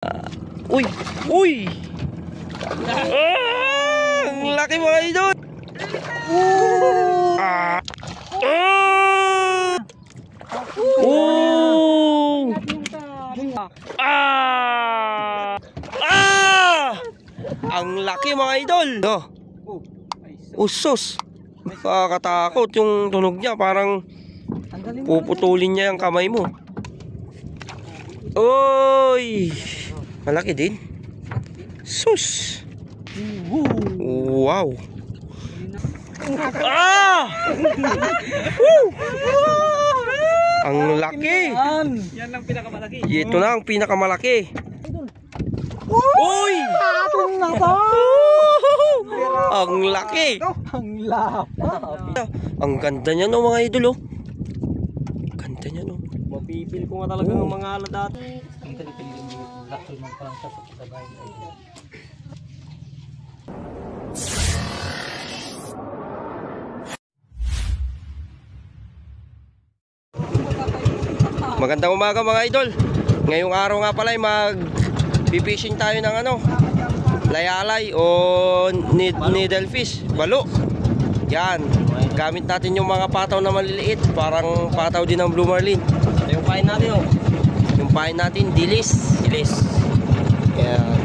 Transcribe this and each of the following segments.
Uy! Uy! Ang laki mga idol! Ah! Oh! Ah! Ah! Ang laki mga idol! No? Usos! Nakakatakot yung tunog niya, parang puputulin niya yung kamay mo. Oy! Malaki din. Sus! Wow! Ah! Woo! Ang laki! Yan lang pinakamalaki. Ito na ang pinakamalaki. Uy! Ang laki! Ang lapa. Ang ganda niya no mga idol oh. Ganda niya no. Mapipil ko nga talaga ng mga alat dati. Ang talipin yung lakol ng parang sa bahay. Magandang umaga mga idol. Ngayong araw nga pala ay mag-fishing tayo ng ano, layalay o needlefish, balo. Yan. Gamit natin yung mga pataw na maliliit, parang pataw din ng blue marlin. Yung pain natin oh. Yung pain natin, dilis. Yan.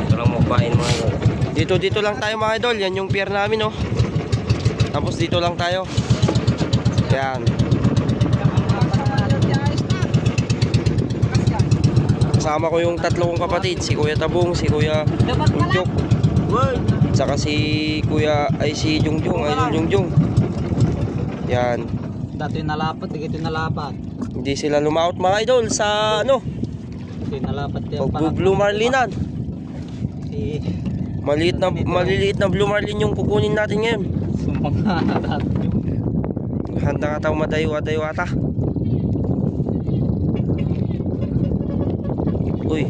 Ito lang mo pain mga idol. Dito lang tayo mga idol. Yan yung pier namin oh. Tapos dito lang tayo. Yan. Kasama ko yung tatlo kong kapatid, si Kuya Tabong, si Kuya Unjok, saka si Kuya ay si Jungjung, Idol Jungjung. Yan. Dati yung nalapat, dito yung nalapat. Hindi sila lumaot mga idol sa ano, Ito yung nalapat yung blue marlinan. Si Maliliit na blue marlin yung kukunin natin ngayon. sumanga dati. Handa nga tayo madayo ata. Uy,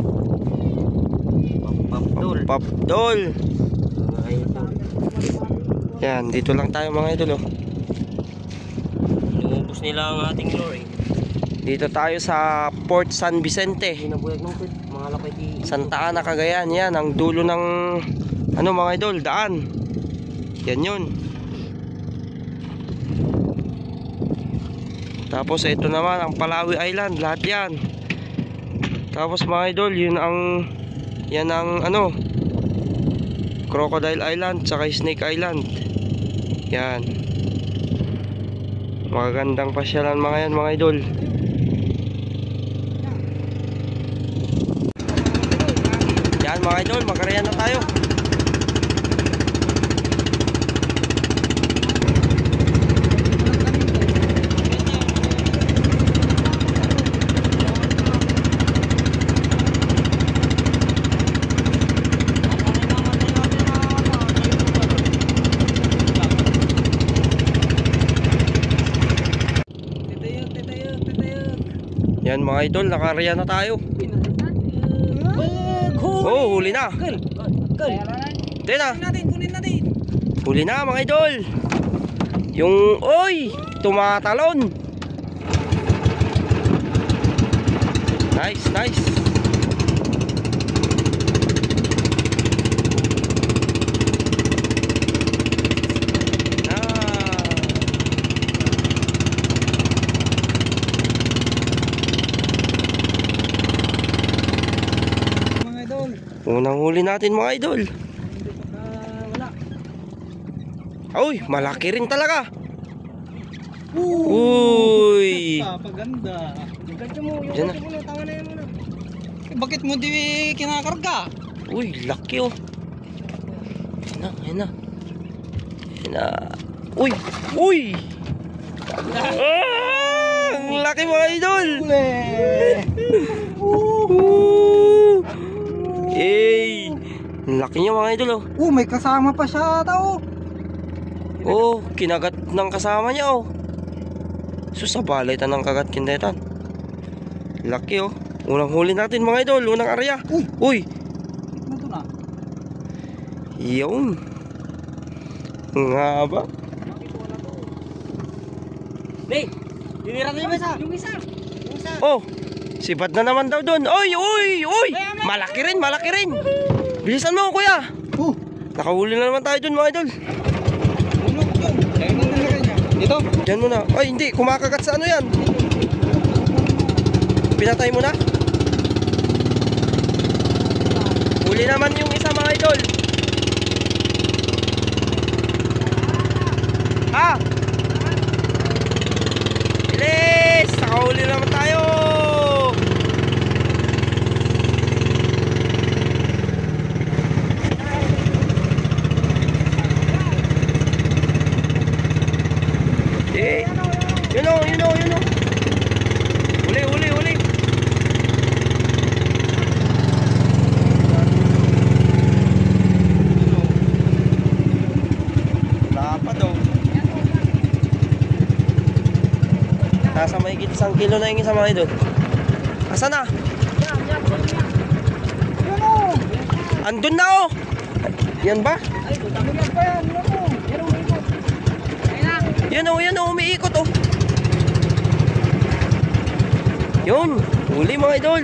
papdol. Yan, dito lang tayo mga idol oh. Inuubos nila ang ating lure. Dito tayo sa Port San Vicente, Pinabuyag ng pit, mga lapay di Santa Ana, Cagayan. Yan, ang dulo ng ano mga idol, daan. Yan yun. Tapos ito naman ang Palawi Island, lahat yan. Tapos mga idol, yan ang ano, Crocodile Island, saka Snake Island. Yan. Magagandang pasyalan mga yan mga idol. Yan mga idol, magkarayan na tayo. Yan mga idol, nakariya na tayo. Oh, huli na. Kunin natin. Huli na mga idol. Yung, oy, tumatalon. Nice. Unang huli natin mga idol. wala. Uy, malaki rin talaga. Uy. Paganda. Diyan na. Tawa na yan muna. Bakit mo di kinakarga? Uy, laki oh. Yan na. Uy. Ah, ang laki mga idol. Hey, laki niya mga idol oh. May kasama pa siya tao. Oh, kinagat ng kasama niya oh. Sa balay tanang kagat kindetan. Laki oh. Unang huli natin mga idol, unang area. Uy. Ano na? Yun. Nga ba? Hey, dinira na yung isa. Oh, Sibad na naman daw doon. Oy, oy, oy. Malaki rin, malaki rin. Bilisan mo, kuya. Nakahuli na naman tayo doon, mga idol. Dito. Diyan mo na. Ay, hindi. Kumakagat sa ano yan. Pinatay mo na. Huli naman yung isa, mga idol. Ha? Bilis! Nakahuli naman tayo. Eh, yun o. Huli. Wala pa daw. Nasa mahigit 1 kilo na yung isa, mga idol. Asan na? Andun na oh. Yan ba? Yan oh, umiikot oh. Yun, huli mga idol.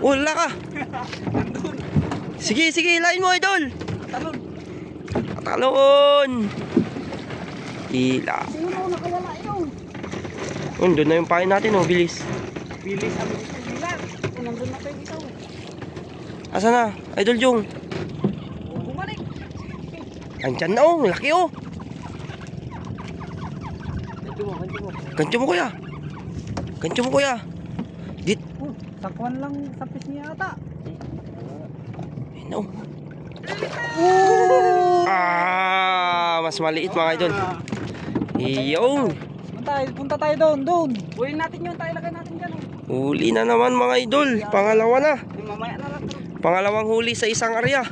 Wala ka. Sige, lain mo idol. Talon. Ila. Doon na yung pain natin oh, bilis. Asa na? Idol Jong. Andyan na oh, laki oh. Gancho mo kuya. Dit. Sakwan lang sa pis niya ata. Ayun oh. Mas maliit mga idol. Iyon. Punta tayo doon. Uwi natin yun, tayo lagay natin dyan. Huli na naman mga idol. Pangalawa na. Mamaya na lang. Pangalawang huli sa isang area.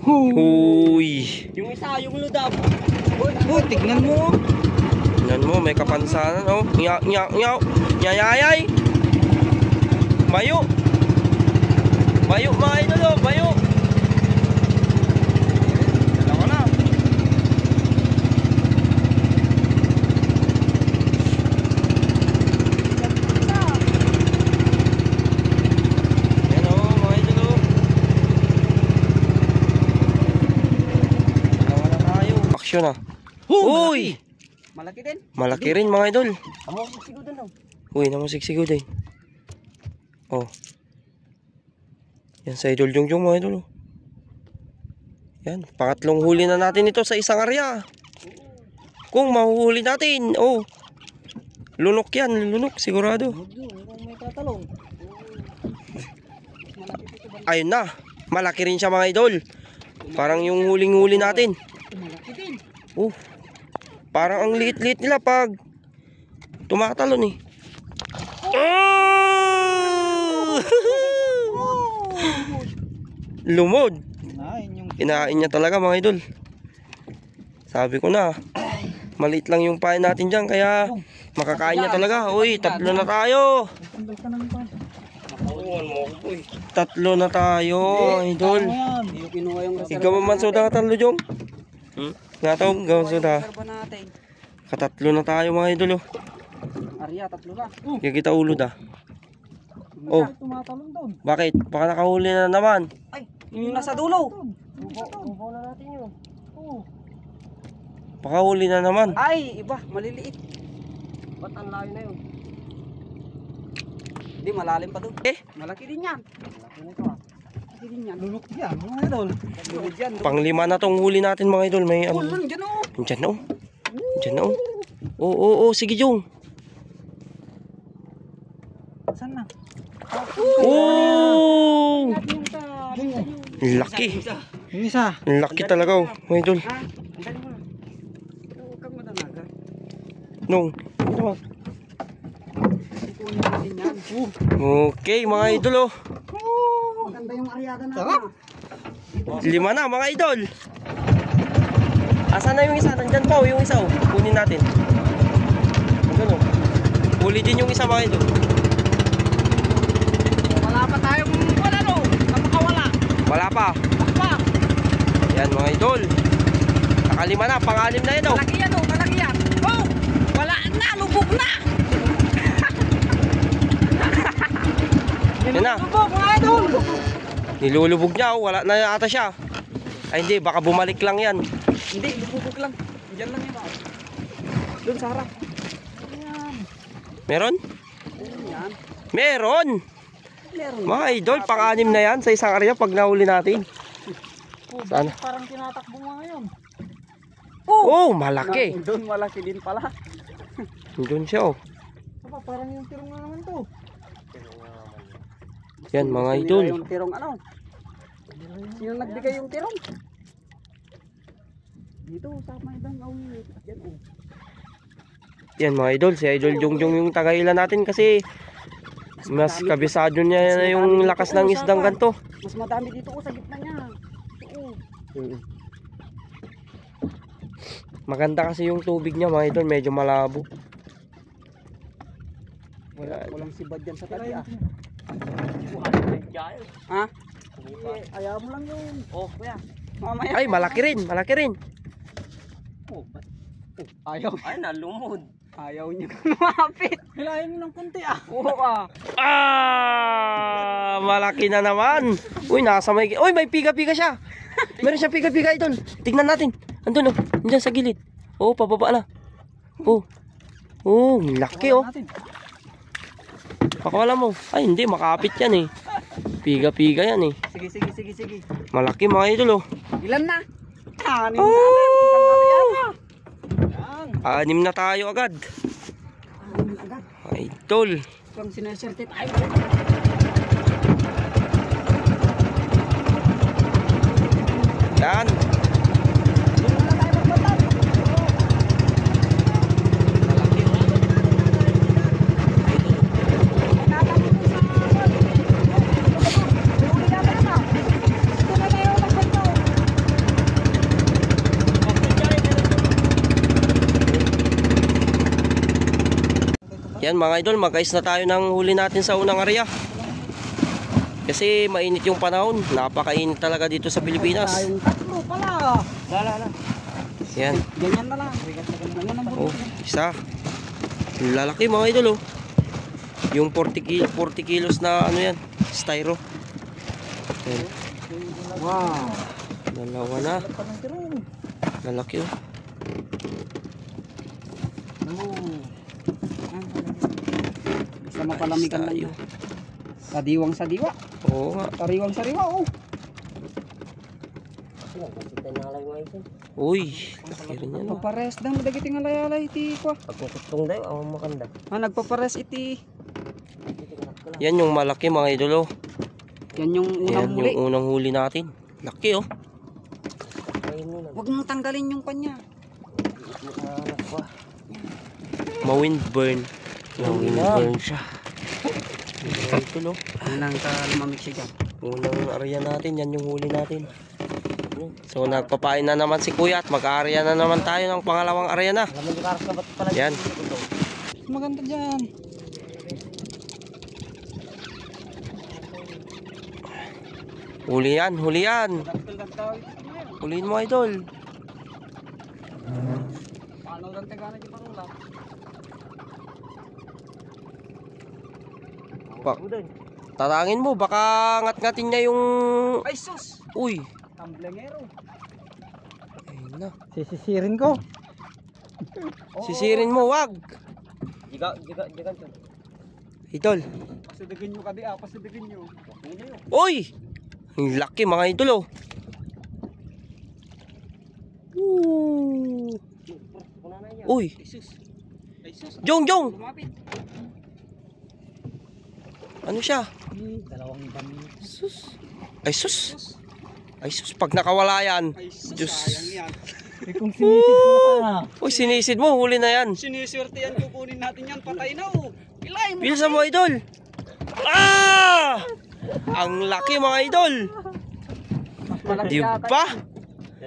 Huy. Yung isa, yung ludab. Tignan mo. Tignan mo, may kapansanan oh. Nyayayay. Bayo mga idol oh, bayo. Dalawa na. Yan oh, mga idol oh. Dalawa na tayo. Aksyon na. Uy! Malaki din. Malaki rin mga idol. Namusiksigo doon oh. Uy, namusiksigo din. Oh. Yan sa idol Jongjong mga idol. Yan, pangatlong huli na natin ito sa isang area. Kung mahuhuli natin, oh. Lunok yan, lunok sigurado. May tatalong. Ayun na, malaki rin siya mga idol. Parang yung huling-huli natin. Malaki din. Oh. Parang ang liit-liit nila pag tumatalon eh. Lumod. Inain niya talaga mga idol. Sabi ko na, maliit lang yung pain natin dyan, kaya makakain niya talaga. Uy, 3 na tayo. 3 na tayo, idol. Ikaw man suda ka 3 Jong. Nga tao, gawin suda. Ka-3 na tayo mga idol. Arya, 3 na. Kaya kita ulod ah. Oh, bakit? Baka nakahuli na naman. Ay, yung nasa dulo. Bubaw na natin yun. Baka huli na naman. Ay, iba, maliliit. Ba't ang layo na yun? Hindi, malalim pa doon. Malaki din yan. Malaki na ito ah. Malaki din yan. Lulok yan, mga idol. Lulok yan. Pang-5 na tong huli natin mga idol. May ano. Dyan o. Diyan na oh. Diyan na oh. Oo, sige Jong. Saan na? Oh! Laki. Yung isa. Laki talaga oh, mga idol. Ha? Andali mo na. Huwag kang madanaga. Nung. Kukunin natin yan. Okay mga idol oh. Maganda yung aryada natin. Sarap. 5 na mga idol. Asan na yung isa? Nandyan pa oh, yung isa oh. Kunin natin. Nandun oh. Huli din yung isa mga idol. Wala pa tayong wala no. Napakawala. Wala pa. Pa. Yan mga idol. Naka-5 na, pang-6 na ito. Malaki yan o, malaki yan. Oh! Nilulubog na! Yan na. Nilulubog mga idol! Nilulubog niya, oh. Wala na ata siya. Ay hindi, baka bumalik lang yan. Hindi, lubog lang. Diyan lang yun. Doon sa harap. Ayan. Meron? Ayan. Meron! Meron. Mga idol, pang-anim na yan sa isang area pag nahuli natin. Sana. Parang tinatakbo mo ngayon. Oh, malaki. Doon malaki din pala. Doon siya, oh. Aba, parang yung tirong na naman to. Yan, mga idol. Yung tirong ano? Sino nagbigay yung tirong? Dito, sa may bang awit. Yan, oh. Yan, mga idol. Si Idol Jongjong yung tagaila natin kasi mas kabisado niya na yung lakas ng isdang ganto. Mas madami dito sa gitna niya. Oo. Maganda kasi yung tubig niya, mga idol. Medyo malabo. Walang sibad dyan sa tabi ah. Ha? Ayaw mo lang yun. Oh, kuya. Mamaya. Ay, malaki rin. Malaki rin. Ayaw. Ay, nalumod. Ayaw niya kumapit. Hilahin mo ng kunti ah. Oo ah. Ah! Malaki na naman. Uy, nasa may... Uy, may piga-piga siya. Meron siya piga-piga, idol. Tignan natin. Andun, oh. Andyan sa gilid. Oh, pababa na. Oh. Oh, laki, oh. Pakawala mo. Ay, hindi. Makapit yan, eh. Piga-piga yan, eh. Sige. Malaki, mga idol, oh. Ilan na? Anim Oh! na. Isang kariyata. Yan. Anim na tayo agad. Anim na agad. Idol. Kung sineserte tayo. Yan. Yan mga idol, magkais na tayo ng huli natin sa unang area. Kasi mainit yung panahon. Napakainit talaga dito sa Pilipinas. Tayong tatlo pala. Lala. Yan. Ganyan na lang. Ganyan ang Oh, isa. Lalaki mga idol, oh. Yung 40 kilos na ano yan, styro. Yan. Wow. Dalawa na. Lalaki, oh. Basta mapalamigan lang Tayo. yun. Sadiwang sadiwa. Oo nga. Sariwang sariwa, oh. Uy, laki rin yan, oh. Papares daw dagiti nga layalay iti kwa. Pagkukutong daw, ang makanda. Nagpapares iti. Yan yung malaki mga idol, oh. Yan yung unang Yan huli. yung unang huli natin. Laki, oh. Huwag mong tanggalin yung kanya. Ma-windburn. Ma-windburn siya. Idol, oh. Unang lumamig siya dyan. Unang area natin, yan yung huli natin. So nagpapain na naman si Kuya at mag-area na naman tayo ng pangalawang area na. Yan. Maganda dyan. Huli yan, huli yan. Huliin mo, idol. Paano lang tagana di parula? Tatangin mo, baka ngat-ngatin niya yung... Ay sus! Uy. Tamblengero. Ayun na. Sisisirin ko. Sisirin mo, wag. Jiga to. Idol. Pasidagin nyo kadi ah, pasidagin nyo. Uy! Ang laki mga idol, oh. Ooh. Uy. Ay sus. Ay sus. Jong! Lumapit. Ano siya? Dalawang ibang. Sus. Ay sus. Ay sus, pag nakawala yan. Ay sus, Diyos. sayang yan. Eh kung sinisid mo na. Uy, sinisid mo, huli na yan. Siniswerte yan, kukunin natin yan, patay na oh. Pilay mo. Bilisan mo, idol. Ah! Ang laki mga idol. Di ba?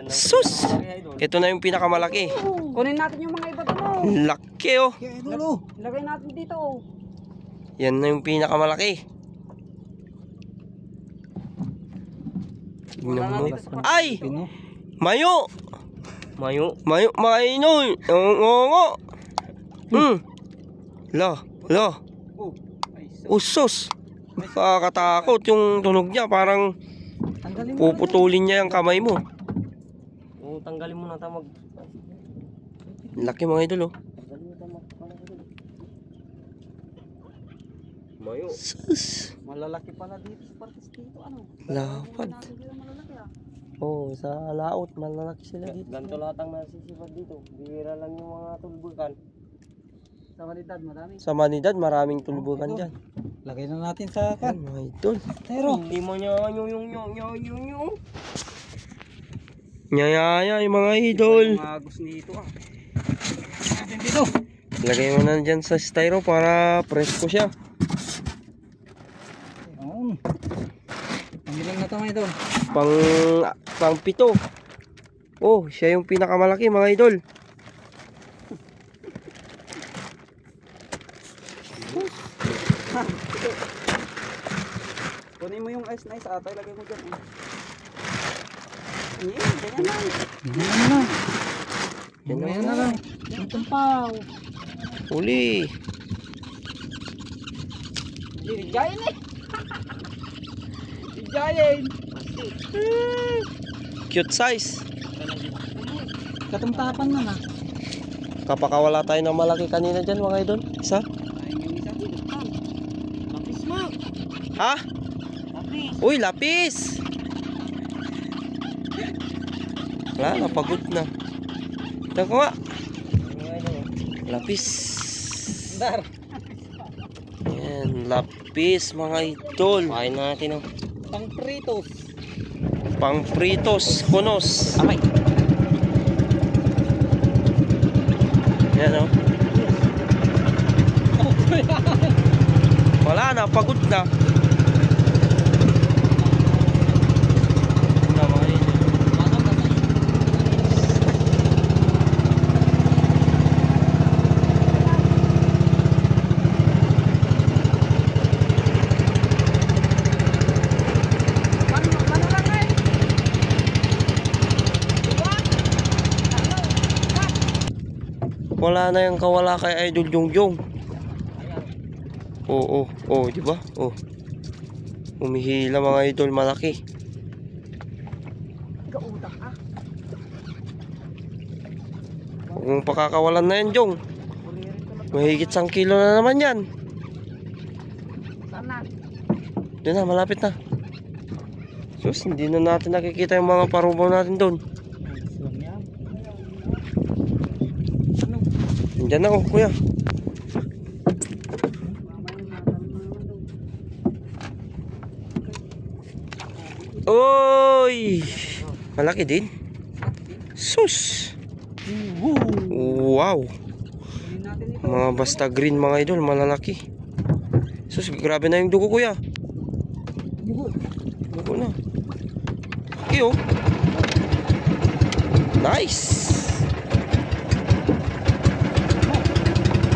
Sus. Ito na yung pinakamalaki. Kunin natin yung mga iba doon. Laki, oh. Lagay natin dito oh. Yan na yung pinakamalaki. Tingnan mo. Ay! Mayo! Mayo. Mayo, mga inoy. Oo. La, la. Oh, ay, so. Usos. Nakakatakot yung tunog niya. Parang Tanggalin mo. puputulin niya yung kamay mo. Kung tanggalin mo na tamag. Laki mga idol oh. Tanggalin mo tamag. Mayo. Sus. Malalaki pala dito sa partes dito. Ano? Lapad. Malalaki ah. Oh, sa laot. Malalaki sila dito. Ganito lahat ang nasisipad dito. Bihira lang yung mga tulbukan. Sa Manidad, marami. Sa Manidad, maraming tulbukan dyan. Lagay na natin sa Yan mga idol. Pero, Hindi mo niya yung. Nyayaya yung mga idol. mga gusto nito ah. Natin dito. Lagay mo na dyan sa styro para presko siya. Ayun. Pangilan na ito mga idol. Pang pito. Oh, siya yung pinakamalaki mga idol. Kunin mo yung ice na ice atay. Lagay mo dyan. Ganyan lang. Ganyan lang. Ganyan na lang. Itong pao. Uli. Giant eh. Giant. Cute size. Katamtapan na na. Kapakawala tayo ng malaki kanina dyan mga idol. Isa. Ayun yung isa. Lapis mo. Ha? Lapis. Uy, lapis. Wala, napagod na. Ito ko nga. Lapis. Dar. Yan, lapis mga idol. Kain natin oh. Pang pritos. Pang pritos, kunos. Amay. Yan o. Wala na, pagod na. Wala na yung kawala kay Idol Jongjong. Oo, di ba? Oh. Umihila mga idol malaki. Gaudak ah. Kung pakakawalan na yan, Jong. Mahigit 1 kilo na naman yan. Sana. Doon na, malapit na. Sus, hindi na natin nakikita yung mga parubaw natin doon. Diyan na oh, kuya. Oy! Malaki din. Sus! Wow! Mga basta green mga idol, malalaki. Sus, grabe na yung dugo kuya. Dugo na. Iyo. Nice!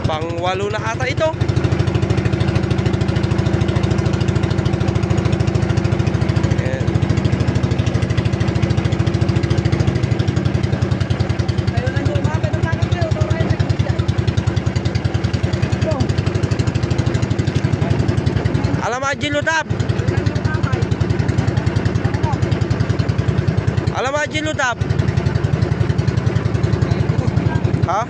Pang-8 na ata ito. Ayan. Alamat Jilutap. Alamat Jilutap. Ha?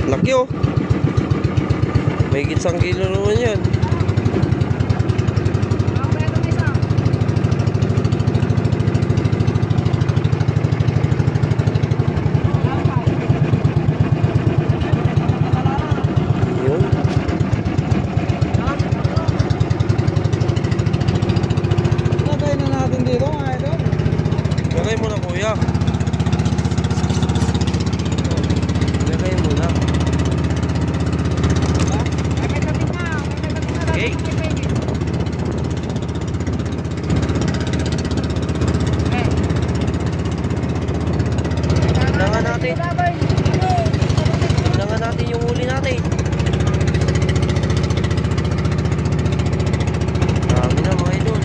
Laki oh. May higit 1 kilo naman yan. Yun. Lagay na natin dito mga idol. Lagay mo na kuya. Lagay mo na. Okay. Tingnan natin. Tingnan natin yung huli natin. Dami na mga idol.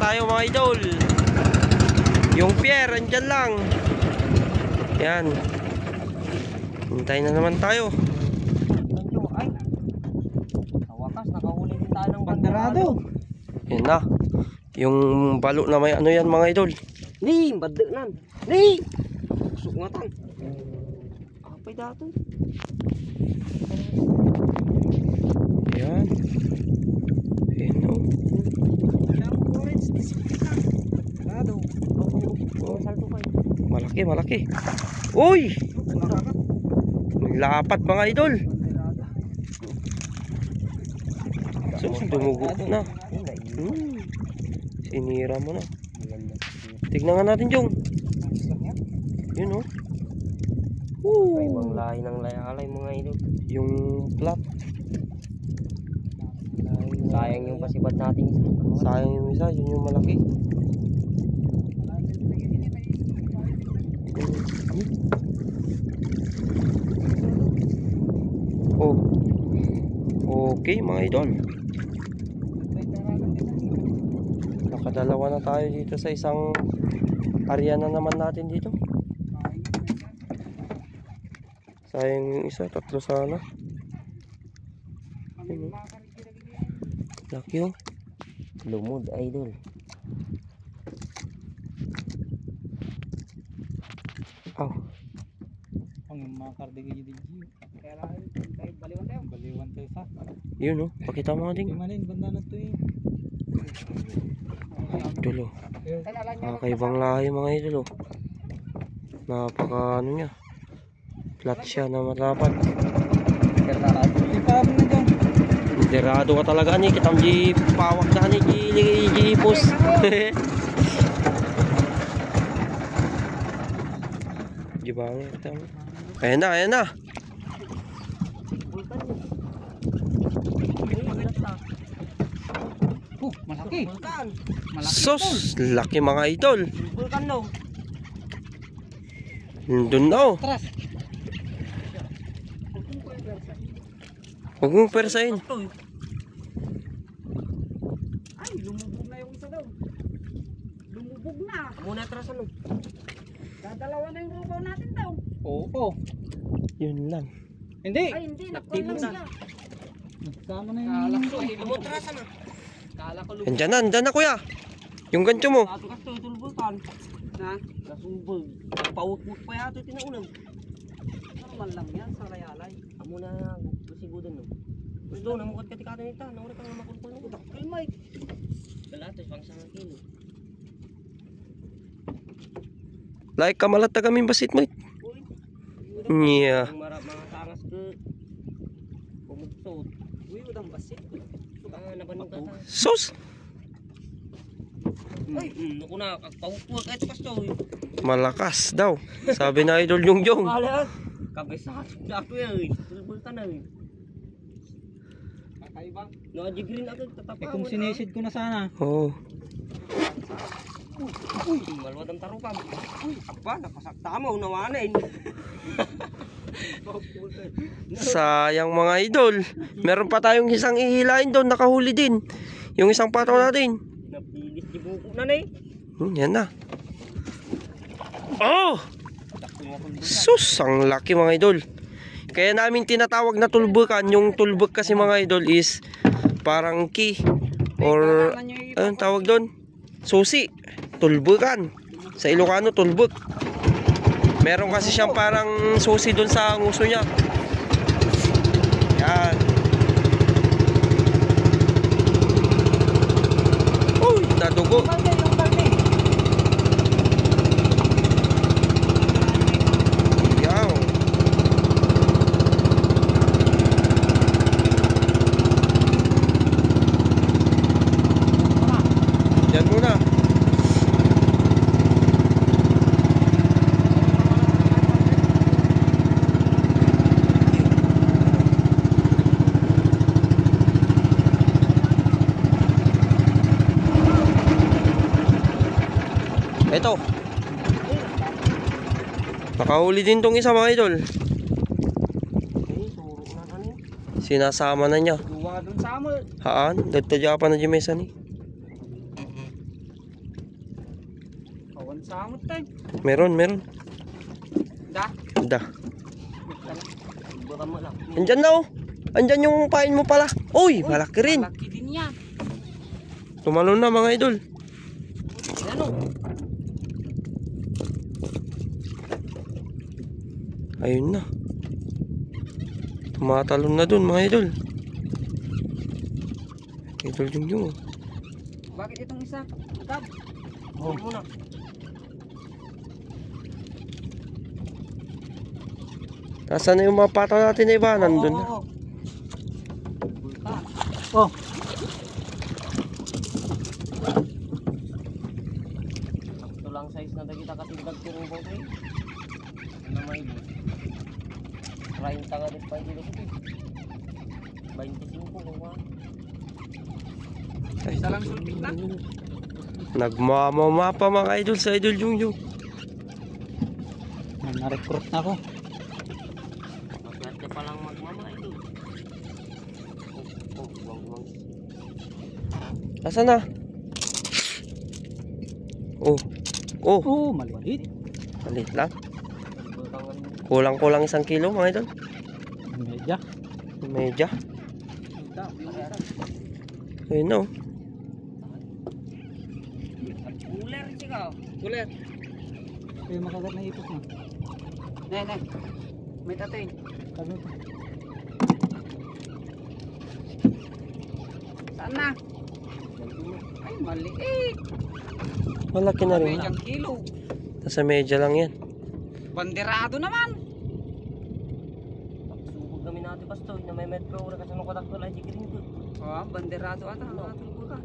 tayo mga idol. Yung pier, andyan lang. Yan. Hintay na naman tayo. Ay, sa wakas, nakahuli din tayo ng banderado. Yan na. Yung balo na may ano yan mga idol. Ni, badde nan. Ni! Usok nga tan. Apay dato. Yan. Yan o. Malaki, malaki. Uy! Lapat mga idol. So, dumugo na. Sinira mo na. Tignan nga natin, Jong. Yun o. Ibang lahi ng layalay mga idol. Yung plat. Sayang yung pasibad natin isa. Sayang yung isa, yun yung malaki. Oh. Okay mga idol. Nakadalawa na tayo dito sa isang area na naman natin dito. Sayang yung isa, tatlo sana. Laki yung Lumod idol. oh. Ang mga kardigay di Gio. Kaya lang kahit baliwan tayo. Baliwan tayo sa. Yun oh, pakita mo din. Malin banda na to eh. Idol oh. Kakaibang lahi mga idol oh. Napaka ano niya. Flat siya na matapat. Ipam na dyan. Derado ka talaga ni, kitam di pawak na ni di ipos. Di ba nga kitam? Ayan na, ayan na. Malaki. Sus, laki mga idol. Bulkan no. Doon na oh. Tras. Huwag mong persahin. Ay, lumubog na yung isa daw. Lumubog na. Muna atras ano. Dadalawa na yung rubaw natin daw. Oo. Yun lang. Hindi. Ay, hindi. Nakpil lang siya. Nagsama na yung. Lumutras na. Kala ko lumubog. Andyan na kuya. Yung gancho mo. Ato ka to, tulbulkan. Na? Nasubog. Paut-ut pa yato tinaunan. Normal lang yan sa layalay. Amo na siguro no. Gusto na mo katikatan nita, nawala kang makulpon mo. Dakil may. Dalato pang 1 kilo. Like kamalat ta kami basit mo. Nya. Mga tangas ke. Pumutsot. Uy, udang basit. Nabanong ka ta. Sus. Ay, naku na, kagpawupul kahit pasto. Malakas daw. Sabi na idol yung Jong. Alat. Kabesat na ako yun. Tulbulkan na yun. Kakaibang. Nakajigrin agad tatapa. Kung sinisid ko na sana. Oh. Uy, malwadang tarukam. Uy, apa, napasakta mo, nawanin. Sayang mga idol. Meron pa tayong isang ihilain doon, nakahuli din. Yung isang pataw natin. Napilis di buko na eh. Yan na. Oh! Sus, ang laki mga idol. Kaya namin tinatawag na tulbukan. Yung tulbuk kasi mga idol is parang key or anong tawag doon? Susi. Tulbukan. Sa Ilocano, tulbuk. Meron kasi siyang parang susi doon sa nguso niya. Yan. Uy, nadugo. Yaw. Yan muna. Ito. Nakahuli din tong isa mga idol. Sinasama na niya. Duwa dun sa amo. Haan, dagtadya pa na di mesa ni. Samot tayo. Meron. Da? Da. Baka mo lang. Andyan na oh. Andyan yung pain mo pala. Uy, malaki rin. Malaki din yan. Tumalon na mga idol. Ano? Ayun na. Tumatalon na dun mga idol. Idol yung. Bakit itong isa? Agad. Oh. Muna. Nasaan na yung mga pataw natin na iba? Nandun na. Oh. Ito lang size na dagita katindag turong bawang kayo. Ano may ibo? 30 nga din pa hindi dito. 25 kung wala. Isa lang sulpit na. Nagmamamapa mga idol sa idol yung. Na-recruit na ako. Maswerte pa lang magmama ito. Wang. Nasaan na? Oh. Oh, maliit. Malit lang. Kulang-kulang 1 kilo mga idol. Medya. Medya. Ayun na oh. Uler siya. Uler. Kaya makagat na ipos na. Nay. May tatay. Kami pa. Saan na? Ay, maliit. Malaki na rin. Medyang kilo. Nasa medya lang yan. Banderado naman. Pagsubog kami natin pasto. Na may metro. Ura kasi nung katak ko lang. Jikirin ko. Ah, banderado ata. Tulbo ka.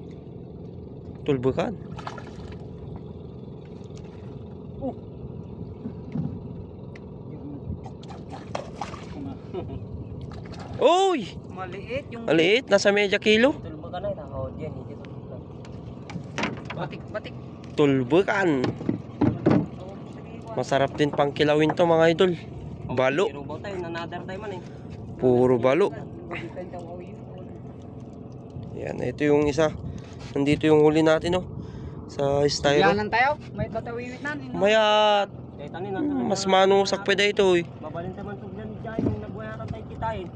Tulbukan. Uy! Maliit yung... Maliit. Nasa medya kilo. Tulbo ka na. Oh, dyan. Batik. Tulbukan. Masarap din pang kilawin to mga idol. Balo. Irubaw tayo. Nanadar tayo man eh. Puro balo. Yan. Ito yung isa. Nandito yung huli natin oh. Sa styro. Yanan tayo. May tatawiwit na. Mayat. Mas manusak pa dito eh. Mabalin naman ito dyan. Dyan yung nagbuhayatan tayo kitain.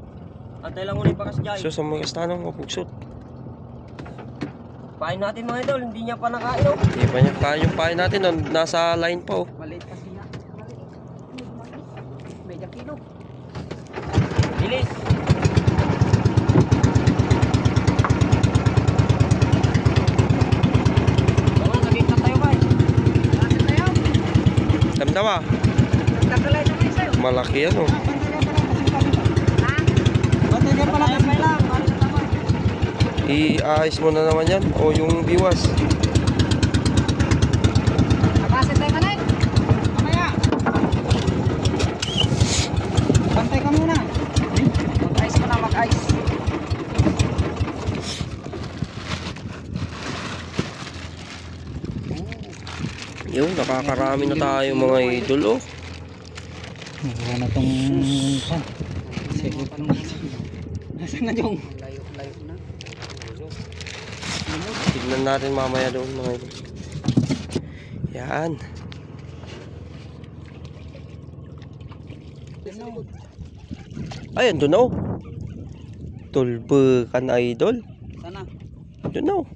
Antay lang ulit pa kasi dyan. So sa mga istanong mapugsot. Pain natin mga idol. Hindi niya pa nakain oh. Di ba niya kaya yung pain natin? Nasa line pa oh. Maliit kasi nga. Medya kilo. Bilis. Tama, naging na tayo ba eh. Nasaan tayo? Damdama. Nagkakalay na kayo sa'yo. Malaki yan oh. Ha? Batay ka pala kasi lang. I-ayos mo na naman yan. O yung biwas. Nakasin tayo kanay. Mamaya. Bantay ka muna. Mag-ice mo na, mag-ice. Yun, nakakarami na tayo mga idol oh. Nakuha na tong... Sige pa naman. Nasaan na yung? Layo na. Tignan natin mamaya doon mga idol. Yan. Ayan doon oh. Tulbukan idol. Sana? Doon oh.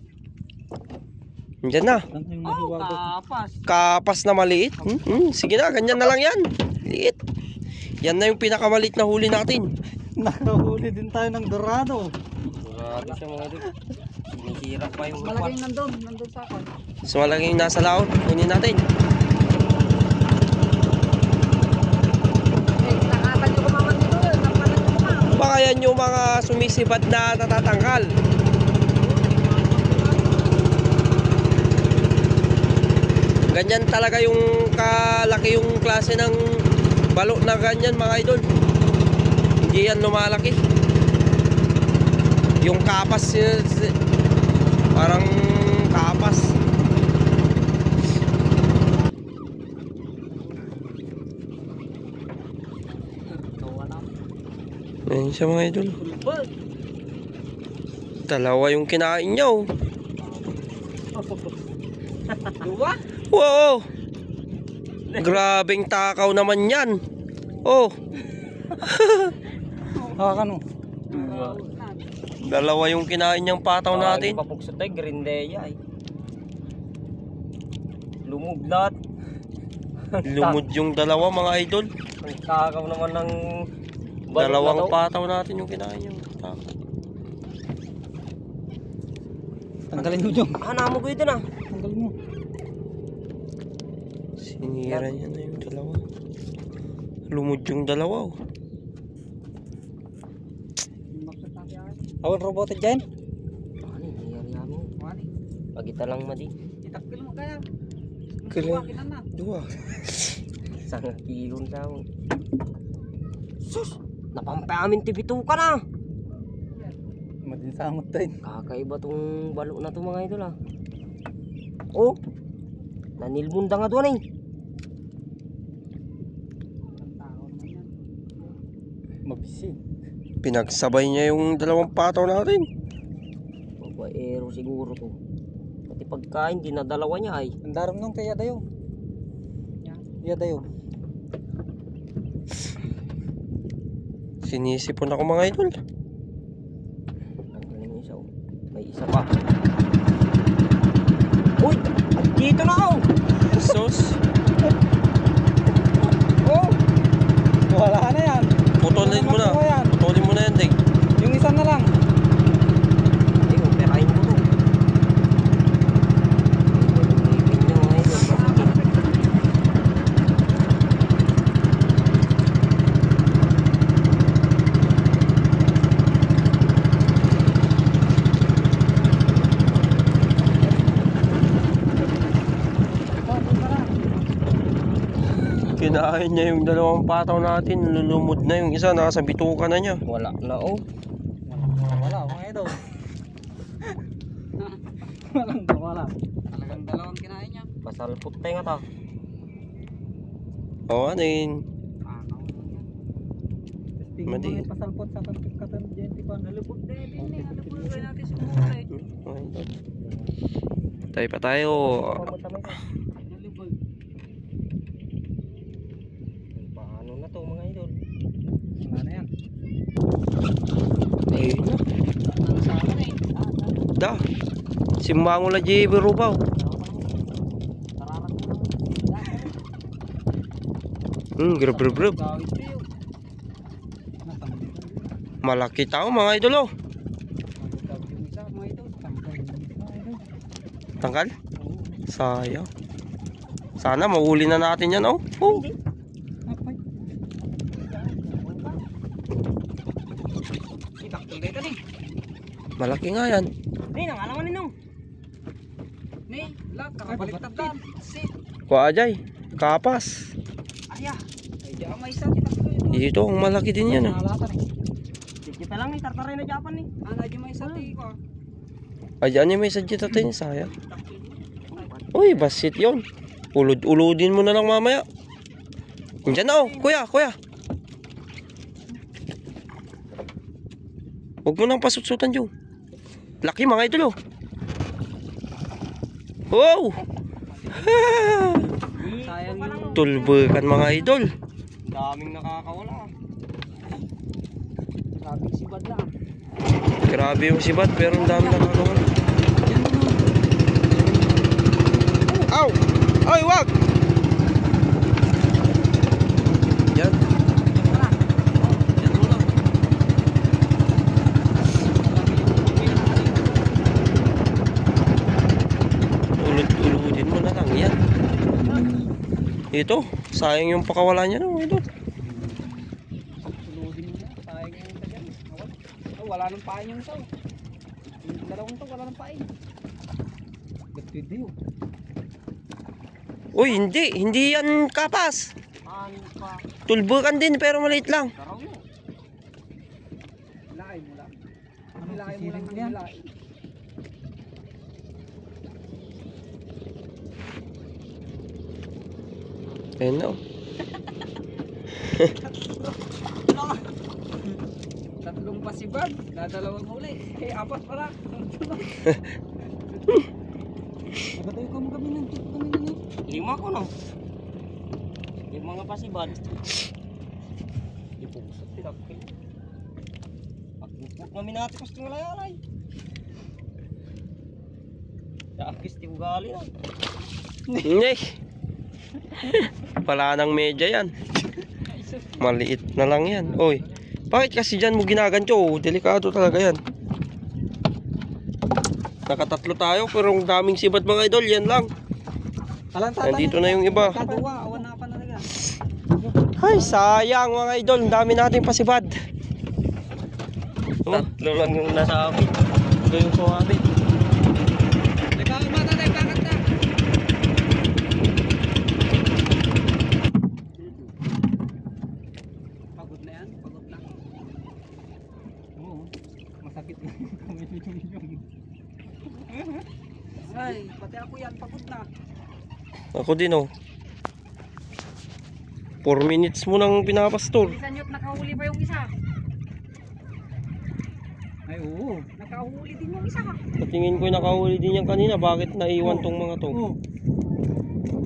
Diyan na. Oh, kapas. Kapas na maliit. Sige na, ganyan na lang yan. Liit. Yan na yung pinakamaliit na huli natin. Nakahuli din tayo ng dorado. Grabe siya mga idol. Sinisira pa yung malaki nandun sa ako. So malaking nasa laot. Kunin natin. Nakatan nyo kumaman dito. Napalan nyo kumaman. Baka yan yung mga sumisibad na natatangkal. Ganyan talaga yung kalaki yung klase ng balo na ganyan mga idol. Hindi yan lumalaki. Yung kapas parang kapas. Ayan siya mga idol. Dalawa yung kinain niya oh. Dua? Wow! Grabeng takaw naman yan. Oh, Hawakan mo. dalawa yung kinain niyang pataw natin. Papuksot tayo, Grindeya ay. Lumuglat. Lumod yung dalawa mga idol. Ang takaw naman ng balot Dalawang na to. pataw natin yung kinain niyang takaw. Tanggalin mo, Jong. Hanamo ko ito na. Tanggalin mo. Sinira niya na yung dalawa. Lumod yung dalawa. Oh. Awan roboted dyan. Ano, nangyari mo. Pagita lang madi. Itakil mo kaya. Kailan? Dua. Isang kilon sa ako. Sus! Napampayamin tibito ka na! Madinsamot tayo. Kakaiba tong balo na to mga idol ah. Oh! Nanilmunda nga doon eh. Mabisi. Pinagsabay niya yung dalawang pataw natin. Babaero siguro to. Pati pagkain, dinadalawa niya ay. Ang daram nung kaya dayo. Iya dayo. Sinisipon ako mga idol. Ang galing isa oh. May isa pa. Uy! Dito na oh! Sos, Oh! Wala na yan. putulin mo na. Putulin mo na yan, Ding. Yung isa na lang. Ay, operahin ko to. Ipin niya mga idol. Kinain niya yung dalawang pataw natin. Lulumod na yung isa. Nasa bituka na niya. Wala na oh. Wala, mga idol. Walang wala. Talagang dalawang kinain niya. Pasalpot tayo nga ta. Oo, ano yun? Tingin Madi. mo pasalpot sa katan dyan. Di ba? Nalupot din. Nalupot din natin siguro. Tayo pa tayo. Paano na to mga idol? Wala na yan. Ayun na. Da. Simbango la di berubaw. Grub grub grub. Malaki tao mga idol oh. Tangkal? Sayang. Sana mahuli na natin yan oh. Oh. Malaki nga yan. Nih, nang alaman ninong. Nih, lang, kakabaliktad lang. Kuha ajay. Kapas. Aya. Ay, diyan may isa. Kita ko ito. Dito ang malaki din yan. Nalatan eh. Kita lang nih, tartaray na Japan nih. Ano, diyan may isa. Tiko. Ayan yung may sadya natin. Sayang. Uy, basit yun. Ulod-ulodin mo na lang mamaya. Diyan na oh. Kuya, kuya. Huwag mo nang pasutsutan yung. Laki mga idol oh. Wow. Sayang yung Tulbukan mga idol. daming nakakawala. Grabe si Bad na. Grabe yung sibat pero ang dami nakakawala. Aw! Ay, wag! Yan. Yan mo lang. Ulod-ulodin mo na lang. Yan. Ito, sayang yung pakawala niya no, ito. Suludin mo na. Sayang yung isa dyan. Oh, wala nang pain yung isa. Yung dalawang to, wala nang pain. Gatid yun. Uy, hindi yan kapas. Ano pa? Tulbukan din pero maliit lang. Garaw mo. Hilain mo lang. Hilain mo lang ng hilain. Ayun na. Tatlong pasibag, dadalawang huli. Eh, apat pala. Nagatayo ka mo kami ng kami na. 5 ko no. Yung mga pasibad. Ipusot pinakil. Pagpupot namin natin gusto ng layalay. Yakis ti ugali na. Ngay. Wala nang medya yan. Maliit na lang yan. Oy, bakit kasi dyan mo ginagancho? Delikado talaga yan. Nakatatlo tayo pero ang daming sibat mga idol. Yan lang. Nandito na yung iba. Kaduwa, awan na pa na talaga. Ay, sayang mga idol. Ang dami natin pasibad. Oh, Tatlo lang yung nasa amin. Ito yung suwabi. Pagod na yan, pagod na. Oo, masakit lang yung kamay yung. Ay, pati ako yan, pagod na. ako din oh. 4 minutes mo nang pinapastor. Bilisan nyo't nakahuli pa yung isa. Ay, oo. Nakahuli din yung isa. Patingin ko nakahuli din yan kanina. Bakit naiwan tong mga to? Oo.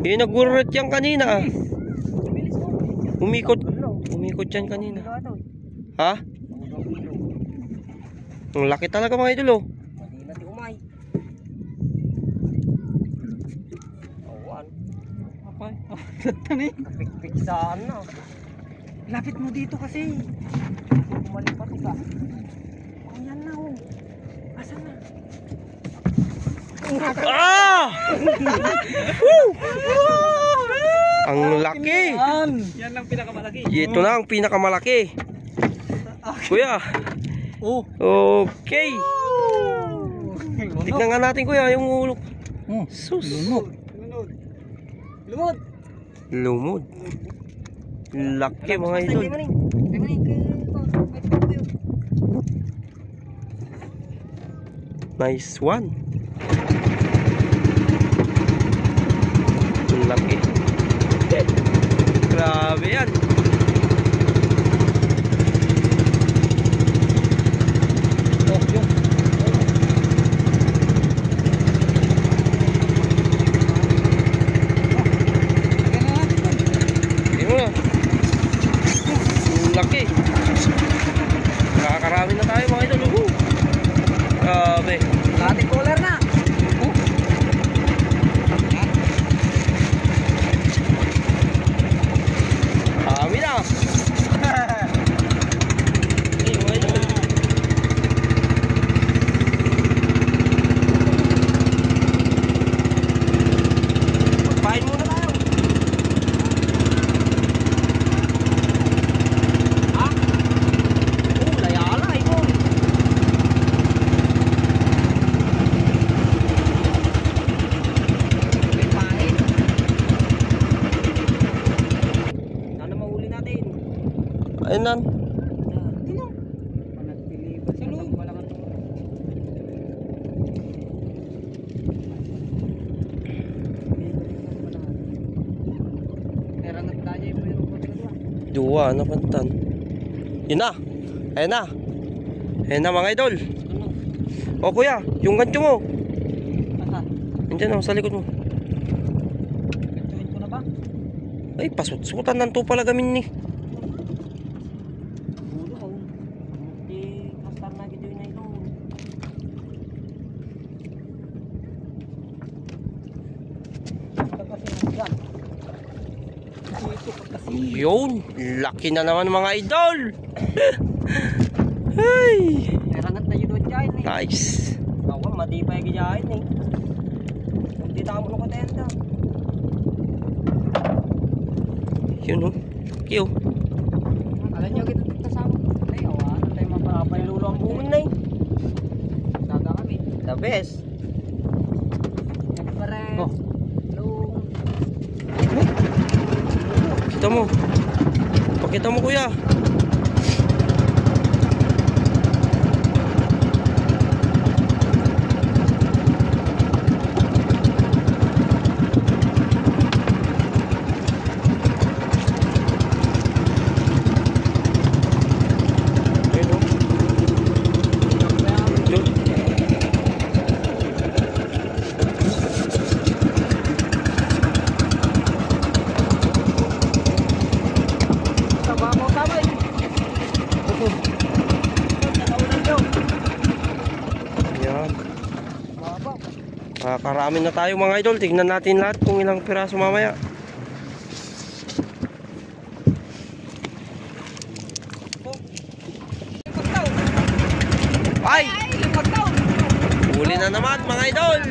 Eh, nag-urot yan kanina. Bilis mo. Umikot. Umikot yan kanina. Ha? Ang laki talaga mga idol oh. Hindi na ti umay. Awan. Apay, tanay. Kapik-pik saan na. Lapit mo dito kasi. Kumalipat ka. Ayan na oh. Asan na? Ah! Woo! Ang laki. Yan lang pinakamalaki. Ito na ang pinakamalaki. Kuya. Oh. Okay. Tignan nga natin kuya yung ulo. Sus. Lumod. Lumod. Lumod. Laki mga idol. Nice one. Laki. Grabe yan. Tingnan mo na. Laki. Nakakarami na tayo mga idol. Grabe. Lati collar na. Kami na. Eh, mga idol. Magpain muna tayo. Ha? Layala ito. Sana mahuli natin. Ayun nan. Panagpiliban sa loob. Meron at tayo yung mayroon ko dito. Dua na pantan. Yun na. Ayun na. Ayun na mga idol. O kuya, yung gancho mo. Aha. Nandiyan o, sa likod mo. Gantuin ko na ba? Ay, pasut-sutan ng to pala gamin ni. Ulo oh. Di kastar na gitu na ito. Ito kasi nandiyan. Ito kasi. Yun, laki na naman mga idol. Ay, Meron at tayo doon dyan eh. nice. Awan, madipay gijahin eh. Hindi tamo nung katenda. Yun o. Kiyo. Alam nyo kita kasama. Ay, awan. Tayo mapapay. Palulo ang bumin na eh. Daga kami. The best. Siyempre. Oh. Hello. Kita mo. Pakita mo kuya. Yun o. Yun. Karami na tayo mga idol. Tignan natin lahat kung ilang piraso mamaya. Ay! Huli na naman mga idol.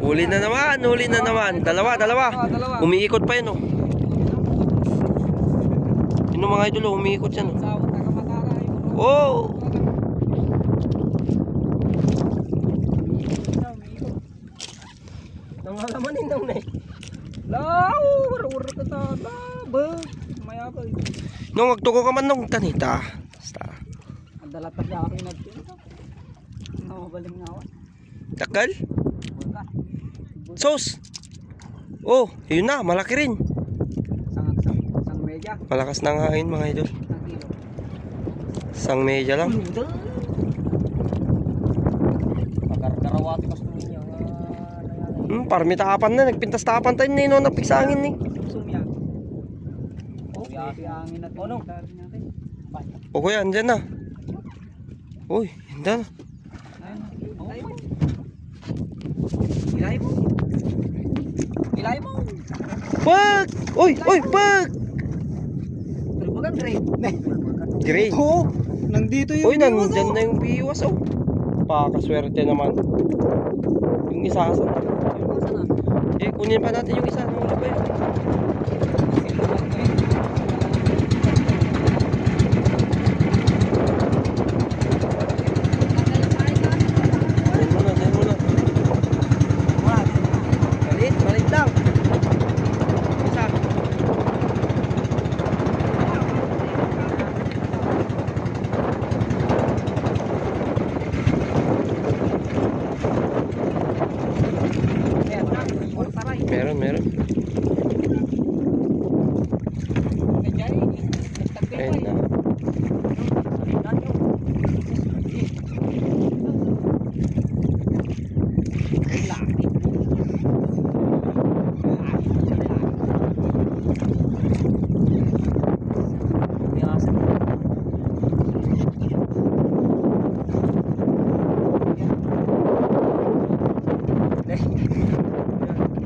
Huli na naman, huli na naman. Dalawa. Umiikot pa yun, oh. Yun mga idol, oh, umiikot yan, oh. Oh! Nangangamanin daw na eh. Ura ka ta. Maya ba? Nung magtuko ka man nung tanita. Basta. Ang dalatag na aking nagtinta. Namabaling na ako. Takal? Wala. Sos! Oh, yun na, malaki rin. Sang media. Malakas na ang hangin mga idol. Ang kilo. Sang medya lang. Pagkarkarawati kas niya. Parmi taapan na, nagpintas taapan tayo na napik sa hangin eh. Sumya. Okay, angin natin. Ano? O kuya, andyan na. Uy, andyan na. Ilay mo. Pag! Uy, pag! Tulbagan grade. Grade. Oo. Nandito yung Uy, nandyan na yung biwas, oh. Pakaswerte naman. Yung isa asa. Eh, kunin pa natin yung isa. Nung pa yun. Dahil mo na. Malit lang. Isa. Meron. Ayun na.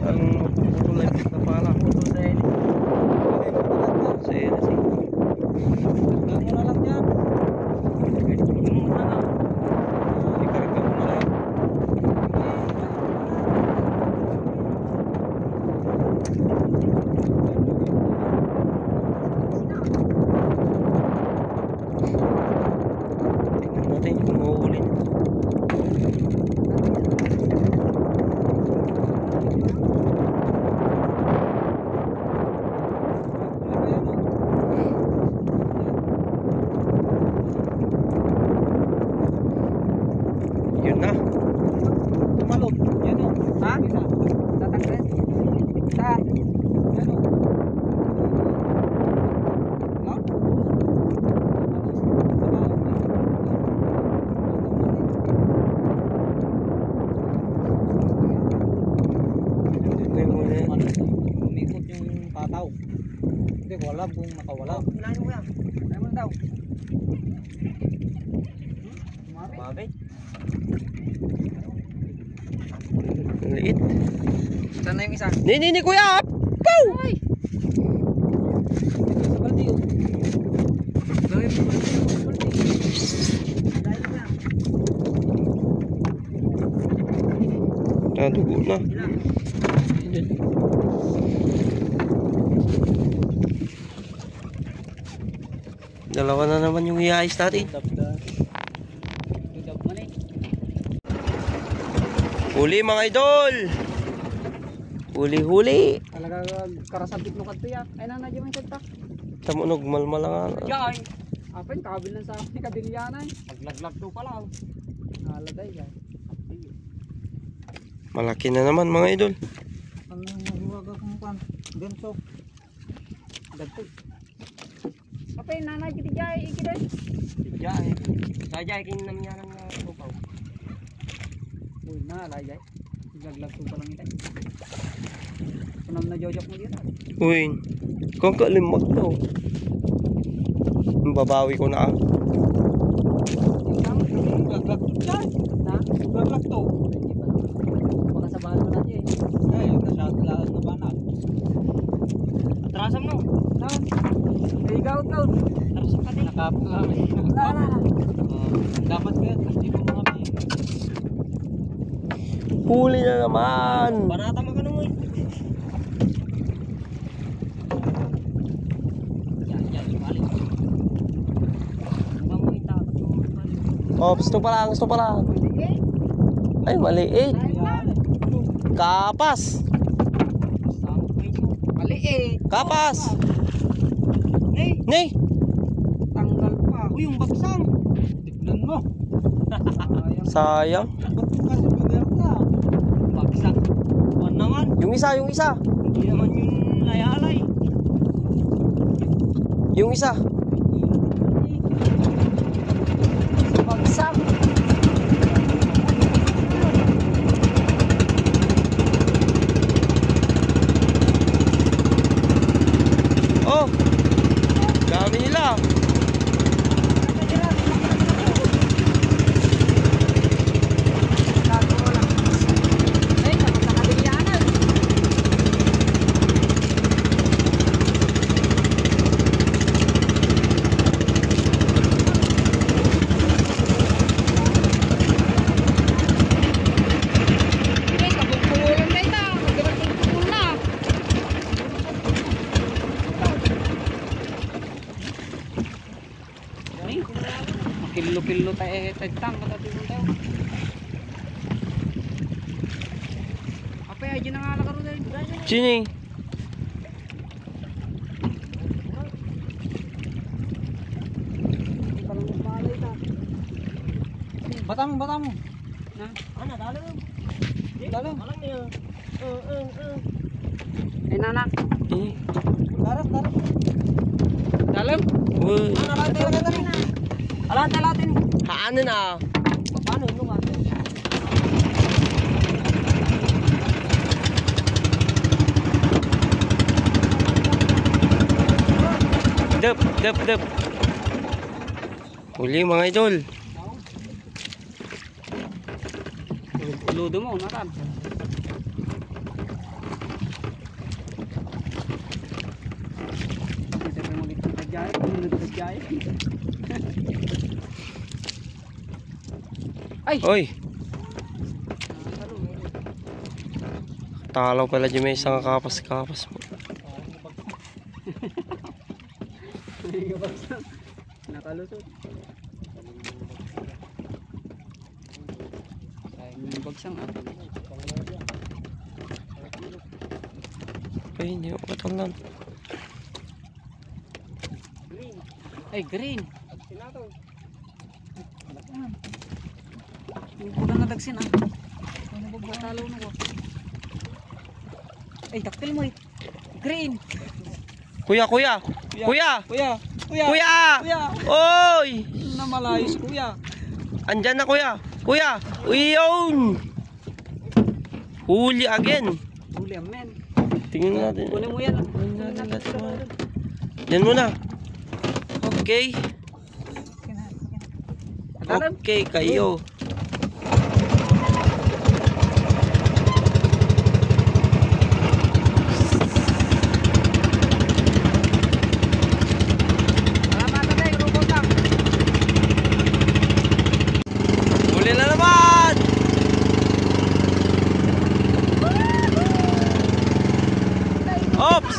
Ang putol ay na pala. Sige. Muna lang dyan. Ikarga mo na lang. Tingnan natin kung mahuhuli. Yun na. Tumalog. Yan o. Ha? Tatanggal. Sa. Yan o. Umikot yung pataw. Hindi ko alam kung nakawala. Kailangan mo yan. Ayaw mo daw. Mabit. Liit. Saan na yung isa? Ni kuya! Pow! Ay! Ito sa balde yun. Gawin mo sa balde. Dahil mo yan. Dugo na. Dalawa na naman yung iayos natin. Huli mga idol! Huli! Talaga karasabit mo kadto ya. Ay na medyo man kadta. Tamunog malmalangan. Jay. Apen kabil lang sa ni kabilyanan. Maglaglag to pala. Naladay ya. Malaki na naman mga idol. Ano mahuwag akong pan. Ganso. Dagto. Apen nanay kiti jay ikiday. Jay. Sajay kin namyanan nga upaw. Uy na layay. Laglag to pa lang itay. Sunam na jojok mo dito. Uy, kung kalimag to. Babawi ko na. Yung tama. Gaglak dyan. Na? Gaglak to. Hindi pa naman. Baka sa bahan mo natin eh. Ay, nasalaan na ba na? Atrasam no. Na? Ikaw. Atrasam ka din. Nakapo kami. Wala. Dapat kaya, hindi mo mga may... Huli na naman. Banata mo ka nung eh. Yan, balik. Huwag mo itapat mo balik. Oh, gusto pa lang. Ay, maliit. Kapas. Samok pa ito. Maliit. Kapas. Hey, Nay. Tanggal pa. uy, yung bagsang. Tignan mo. Sayang. Ba't yung kasi binerta? Bagsang. Buwan naman. Yung isa. Hindi naman yung layalay. Yung isa. Bagsak. Oh. Dami nila. Kilo tayo tagtang katapos tayo. Apa ya dyan nga lakaro dahil. Sini. Batang. Na? Ano, dalo mo? Dalo. Alam niyo. Eh nanak. Eh. Darap. Dalam. Uy. Alante natin. Haano na. Paano nung ate? Dep. Huli mga idol. Ludo mo, natan. Ito pa yung magiging Ay! Oy. Talaw pala dyan may isang kapas mo. Nakalusot. Sayang yung bagsang atin. Ay, hindi ako katalan. Ay, green. Yung pulang nadagsin ah. Ano ba talo na ko? Ay, taktil mo eh. Green. Kuya. Oy! Na malayos kuya. Andyan na kuya. Uyon! Huli again. Huli amen. Tingnan natin. Kunin mo yan. Yan muna. Okay. Dalam. Okay kayo. Huli na naman. Ops!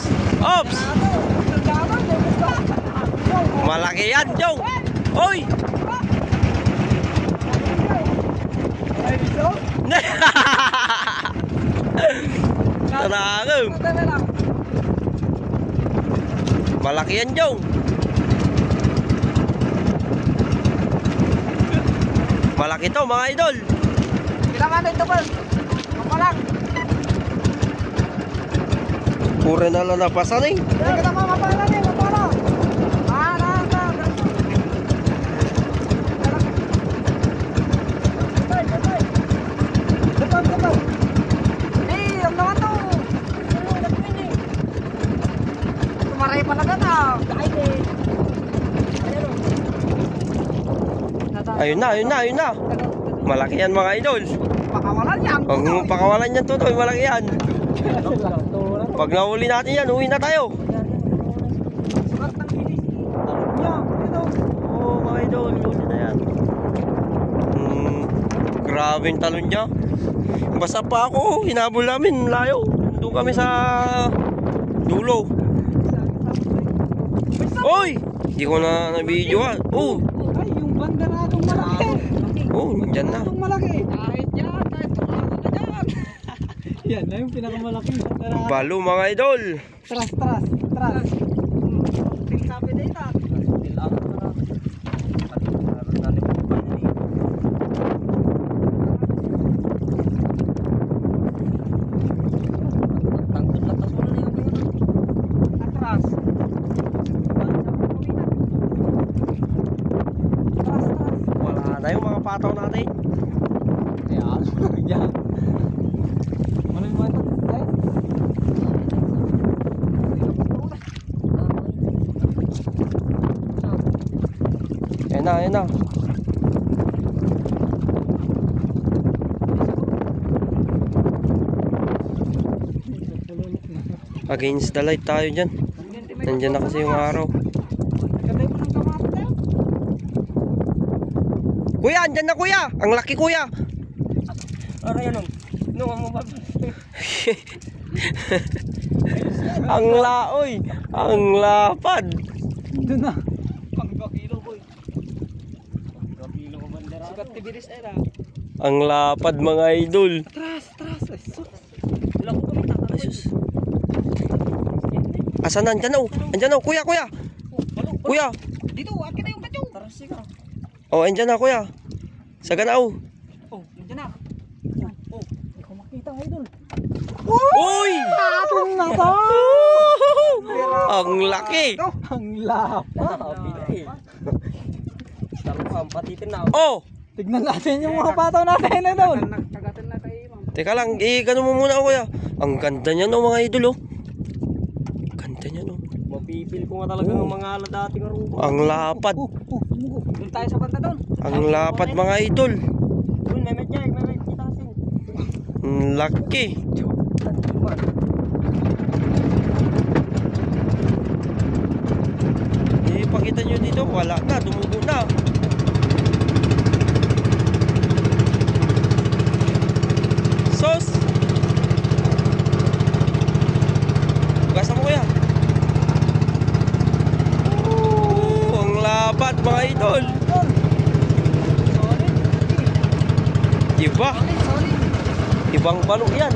Malaki yan, Jong! Hoy! Tarangam! Malaki yan, Jong! Malaki to, mga idol! Kailangan ito pa. Mapalang. Pura na lang napasan eh. Kita mapalang eh, mapalang. Depan. Eh, ang naman to. pare palaga na. Kahit eh. Ayun na, ayun na, ayun na. Malaki yan mga idol. Pakawalan yan. Huwag mo pakawalan yan, Totoy. Malaki yan. Pag nahuli natin yan, uwi na tayo. Surat ng bilis. Niya, ito. Oo, mga idol. Huli na yan. Grabing talon niya. Basta pa ako. Hinabol namin. Layo. Doon kami sa dulo. Oy! Hindi ko na na-video ah. Oh! Ay, yung banderadong malaki. Oh, dyan na. Banderadong malaki. Kahit yan, kahit tumago na dyan. Yan na yung pinakamalaki. Balo mga idol. Tras. Sabi na ito. Atras. Wala na yung mga pataw natin. Ayan. Yan. Ano yung mga ito? Ay. Ayan na, ayan na. Against the light tayo dyan. Nandyan na kasi yung araw. Ganda mo ng kamatis tayo. Kuya, andyan na kuya. Ang laki kuya. Aray ano? Nung mo ba? Ang laoy. Ang lapad. Doon na. Pang 2 kilo boy. 2 kilo ko bandera. Sukat tibilis eh na. Ang lapad mga idol. Atras. Ay, sus. Wala ko kumita. Ay sus. Asan na? Andyan na oh. Andyan na oh. Kuya. Kuya. Dito, akin na yung katyo. Taras ka. Oh, andyan na kuya. Saga na oh. Oh, nandiyan na. Oh, ikaw makita idol. Uy! Atong na ba? Ang laki. Ang lapad. Sarap patitin na. Oh! Tignan natin yung mga pataw natin idol. Kagatan na tayo, ma'am. Teka lang, gano'n mo muna kuya. Ang ganda niya no mga idol oh. Ganda niya no. Mapipil ko nga talaga ng mga ala dating arupa. Ang lapad. Doon tayo sa banda doon. Ang lapad mga idol. Doon, may kitasin. Ang laki. Ipakita nyo dito, wala na, dumugo na. Sos! Gasa mo kuya. Ang lapad mga idol. Iba. Ibang balo yan.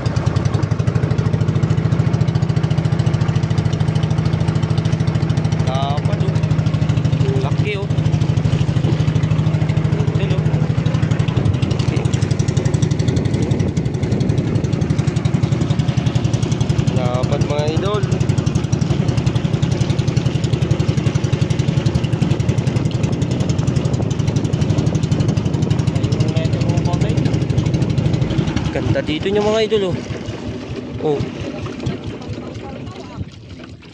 Lapad oh. Laki oh. Hello. Lapad mga idol. Ganda dito niya mga idol oh. Oh.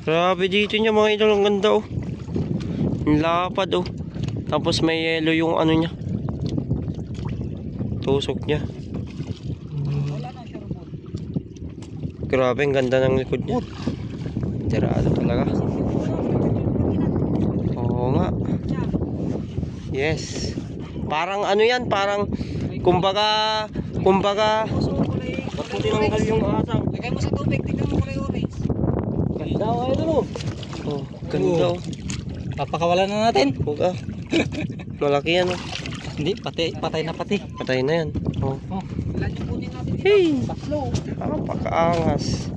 Grabe dito niya mga idol, ang ganda oh. Ang lapad oh. Tapos may yellow yung ano niya. Tusok niya. Grabe, ang ganda ng likod niya. Tirado talaga. Oo nga. Yes. Parang ano yan, parang kumbaga Ba't mo tinanggal yung asang? Lagay mo sa tubig, tignan mo kulay orange. Ganda ko idol oh. oh, ganda oh. Papakawalan na natin. Huwag ah. Malaki yan oh. Hindi, patay na pati. Patay na yan. Oh. Ilan yung kunin natin dito? Hey! Tatlo. Pakaangas.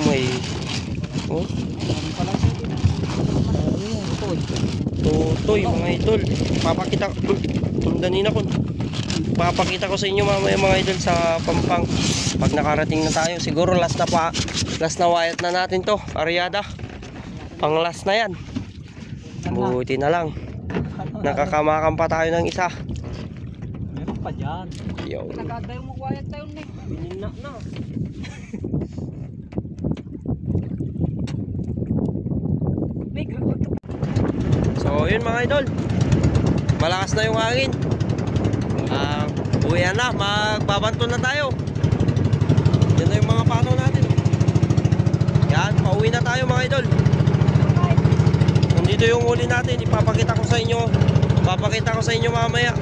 May oh, tutoy mga idol. Papakita ko tundanin ako. Papakita ko sa inyo mamaya mga idol sa Pampang. Pag nakarating na tayo, siguro last na wayat na natin to, aryada. Pang last na yan. Buti na lang. Nakakamakan pa tayo ng isa. pa dyan. Yo. Nagkadayo mo quiet tayo na. Pinina na. May grabag ka. So yun mga idol, malakas na yung hangin. Uwian na, magbabanto na tayo. Yan na yung mga panaw natin. Yan, pauwi na tayo mga idol. Kung dito yung huli natin, ipapakita ko sa inyo. Papakita ko sa inyo mamaya.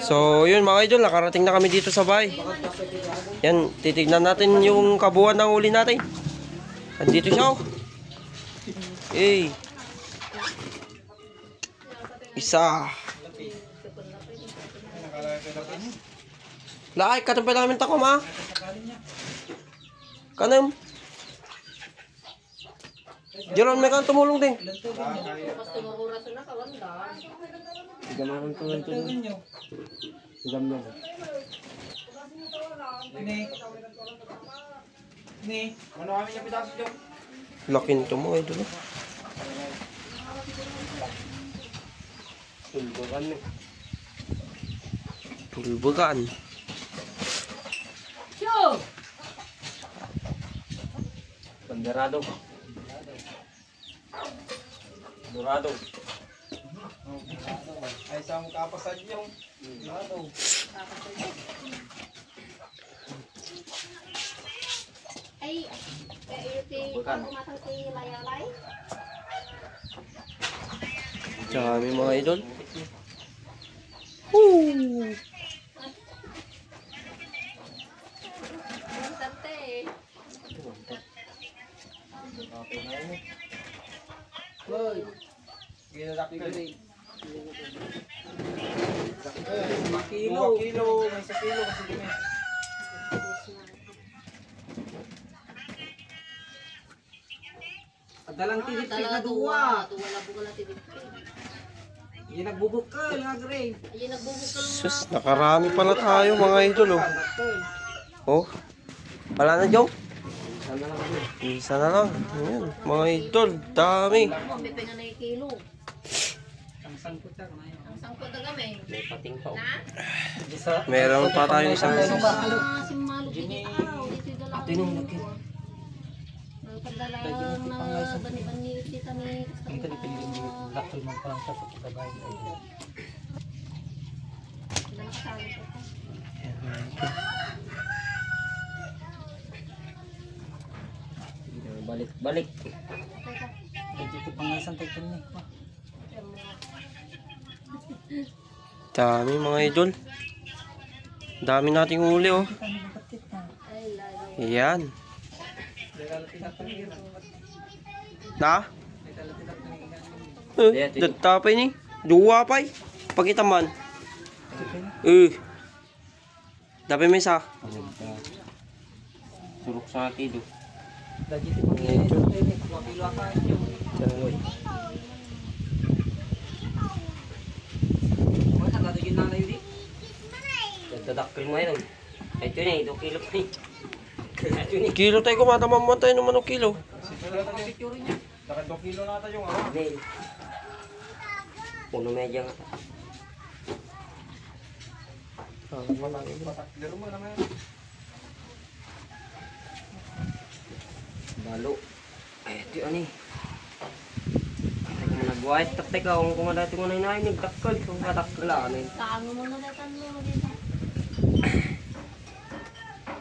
So yun mga idol, nakarating na kami dito sa bahay. Yan, titignan natin yung kabuuan ng huli natin. Andito siya oh. Eh. Isa. Laay, katampay namin takom ha. Kanam. Jeron, may kang tumulong din. Gamahan ko lang ito. Gam na. Ano kami niya pitaso dyan? Laki nito mga idol. Tulbukan na. Tulbugan. Banderado. Dorado. Ay, sa mong kapasan yung. Ay, Bukan. kumatang si Layalay. Dami mga idol. Woo! Sante. Hoy. Ginalaki ka rin. 2 kilo. May 1 kilo kasi kami. Dalang tinipid na duwa. Wala buka na tinipid. Hindi nagbubukal, nagre. Ayun, nagbubukal mo. Sus, nakarami pala tayo mga idol oh. Oh. Wala na Joe. Sana lang kami. Isa na lang. Ayan, mga idol, dami. May penga na yung kilo. Ang sangkot ka na yun. Ang sangkot na kami. May pating pa. Na? Meron pa tayo isang Si Malo Piniaw. Ito yung dalawa. Ito yung laki. Nagpadala na bani-bani tita ni. Ito di piling lakol mo pa lang sa pagkabay. Balik. Dito pang isang title ni. Dami mga idol. Dami nating huli oh. Ayan. Na? Datapay ni. Duwa pay. Pakita man. Dapat may isa. Surok sa atido. Dito pang kilo ka yung. Wala ka dito na layo di. Nagdadakil mo yun. Ay, ito yun eh. 2 kilo pa eh. Ito yun eh. Kilo tayo kumatamang tayo naman ng kilo. Picture niya. Naka 2 kilo na tayo yung Nail. Puno medya nga. Laro mo naman. Balo. Ay, ito yun eh. Nagwahit taktek ako kung dati mo na inahin. Nagdakal. Kung katakala. Taano mo na datan mo dito.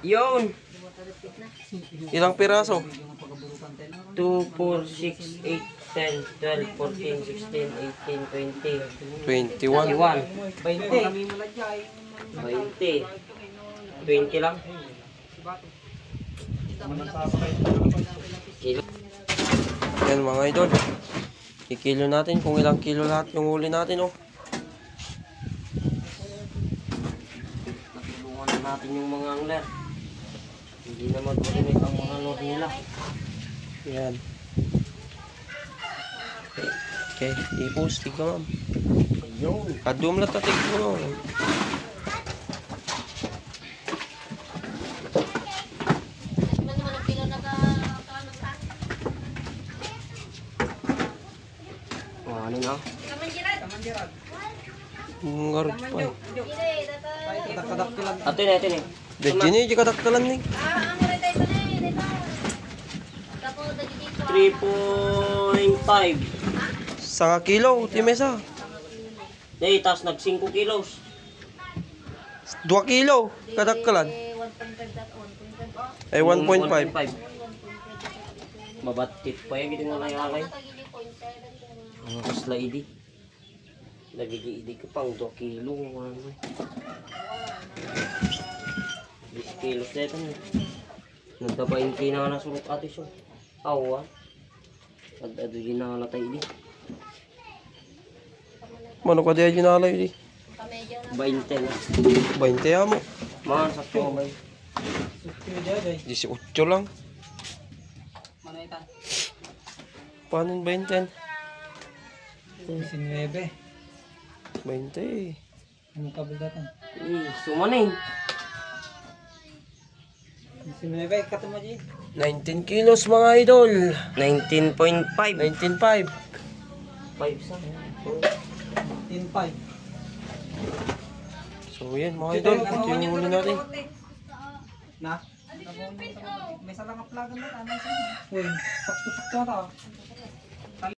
Yun! Ilang piraso? 2, 4, 6, 8, 10, 12, 14, 16, 18, 20, 21. 21, 20, 20 lang. Kilo. Yan mga idol. Ikilo natin kung ilang kilo lahat yung huli natin oh. Natulungan na natin yung mga angler. Hindi na mag-ulimit ang mga lord nila. Yan. Okay, ipos, tigka ma'am. Ayun. Kadum lang tatig mo. No? Kamandiran. Ngarap pa. Kamandiyo. Kadak-kadak lang. Ato yun, ito yun. Dadyan eh, di kadaktalan ni. Ang mga dito na eh, dito. Tapos dito. 3.5. Sanga kilo, timesa. Dahil, tapos nag 5 kilos. 2 kilo, kadaktalan. 1.5 Ay, 1.5. Mabatit pa yan, gini nga layalay. Ang kasla idi. Nagigi-idi ka pang 2 kilo. 10 kilos na ito. Nagdabayin kayo na nasulot ate siya. Awa. Nagdado din na nalatay idi. Mano ka diya ginalay di? 20 na. 20 mo. Man, sakto ba? 18 lang. Mana itan? Paano 20? 19. 20. Ano ka baldatan? Sumaning. 19 katuma di. 19 kilos mga idol. 19.5. 19.5. 5 sa. 10.5. So yan mga idol, ito yung huli natin. Na? May salang aplagan na tanay sa. Uy, sakto-sakto ta.